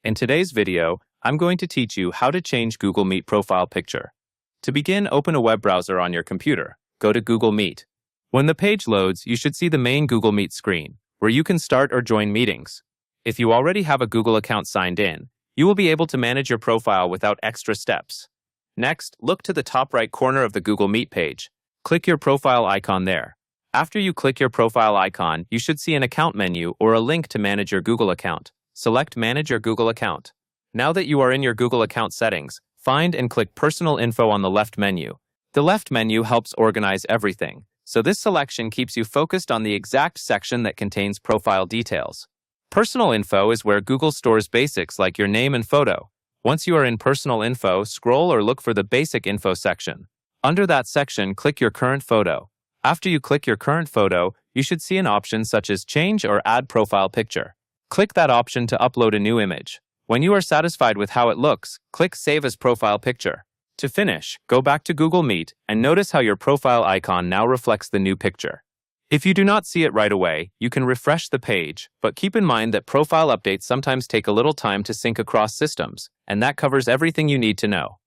In today's video, I'm going to teach you how to change Google Meet profile picture. To begin, open a web browser on your computer. Go to Google Meet. When the page loads, you should see the main Google Meet screen, where you can start or join meetings. If you already have a Google account signed in, you will be able to manage your profile without extra steps. Next, look to the top right corner of the Google Meet page. Click your profile icon there. After you click your profile icon, you should see an account menu or a link to manage your Google account. Select Manage your Google account. Now that you are in your Google account settings, find and click Personal Info on the left menu. The left menu helps organize everything, so this selection keeps you focused on the exact section that contains profile details. Personal Info is where Google stores basics like your name and photo. Once you are in Personal Info, scroll or look for the Basic Info section. Under that section, click your current photo. After you click your current photo, you should see an option such as Change or Add Profile Picture. Click that option to upload a new image. When you are satisfied with how it looks, click Save as Profile Picture. To finish, go back to Google Meet and notice how your profile icon now reflects the new picture. If you do not see it right away, you can refresh the page, but keep in mind that profile updates sometimes take a little time to sync across systems, and that covers everything you need to know.